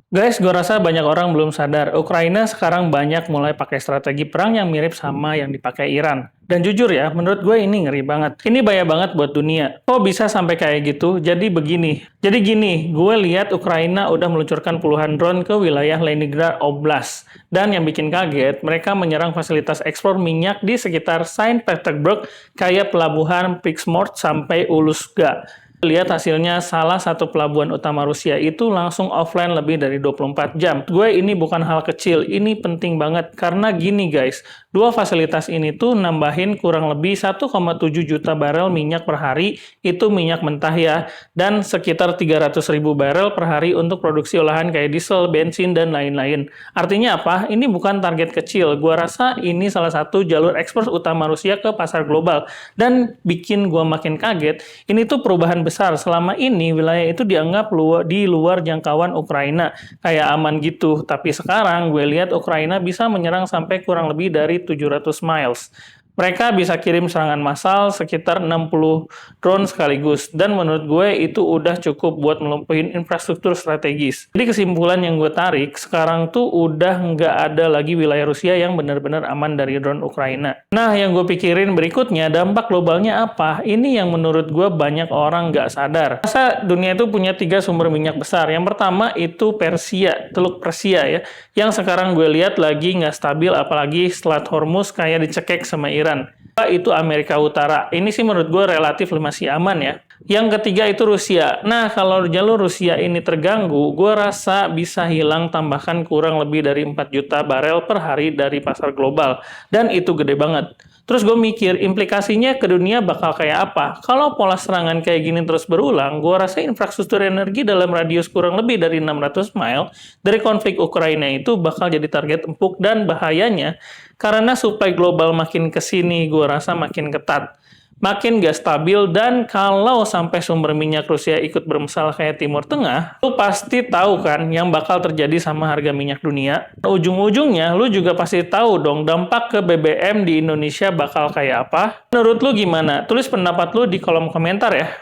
Guys, gue rasa banyak orang belum sadar, Ukraina sekarang banyak mulai pakai strategi perang yang mirip sama yang dipakai Iran. Dan jujur ya, menurut gue ini ngeri banget. Ini bahaya banget buat dunia. Kok bisa sampai kayak gitu? Jadi gini, gue lihat Ukraina udah meluncurkan puluhan drone ke wilayah Leningrad Oblast. Dan yang bikin kaget, mereka menyerang fasilitas ekspor minyak di sekitar Saint Petersburg kayak pelabuhan Prixmort sampai Uluska. Lihat hasilnya, salah satu pelabuhan utama Rusia itu langsung offline lebih dari 24 jam. Gue ini bukan hal kecil, ini penting banget. Karena gini guys, dua fasilitas ini tuh nambahin kurang lebih 1,7 juta barel minyak per hari, itu minyak mentah ya, dan sekitar 300.000 barel per hari untuk produksi olahan kayak diesel, bensin, dan lain-lain. Artinya apa? Ini bukan target kecil. Gue rasa ini salah satu jalur ekspor utama Rusia ke pasar global. Dan bikin gue makin kaget, ini tuh perubahan besar. Selama ini wilayah itu dianggap di luar jangkauan Ukraina, kayak aman gitu. Tapi sekarang gue lihat Ukraina bisa menyerang sampai kurang lebih dari 700 miles. Mereka bisa kirim serangan massal sekitar 60 drone sekaligus. Dan menurut gue itu udah cukup buat melumpuhin infrastruktur strategis. Jadi kesimpulan yang gue tarik, sekarang tuh udah nggak ada lagi wilayah Rusia yang benar-benar aman dari drone Ukraina. Nah, yang gue pikirin berikutnya, dampak globalnya apa? Ini yang menurut gue banyak orang nggak sadar. Masa dunia itu punya 3 sumber minyak besar. Yang pertama itu Persia, Teluk Persia ya. Yang sekarang gue lihat lagi nggak stabil, apalagi Selat Hormuz kayak dicekek sama Iran. Itu Amerika Utara. Ini sih menurut gue relatif masih aman ya. Yang ketiga itu Rusia. Nah, kalau jalur Rusia ini terganggu, gue rasa bisa hilang tambahkan kurang lebih dari 4 juta barel per hari dari pasar global. Dan itu gede banget. Terus gue mikir, implikasinya ke dunia bakal kayak apa? Kalau pola serangan kayak gini terus berulang, gue rasa infrastruktur energi dalam radius kurang lebih dari 600 mile dari konflik Ukraina itu bakal jadi target empuk dan bahayanya karena supply global makin kesini, gue rasa makin ketat. Makin gak stabil, dan kalau sampai sumber minyak Rusia ikut bermasalah kayak Timur Tengah, lu pasti tahu kan yang bakal terjadi sama harga minyak dunia. Ujung-ujungnya, lu juga pasti tahu dong dampak ke BBM di Indonesia bakal kayak apa. Menurut lu gimana? Tulis pendapat lu di kolom komentar ya.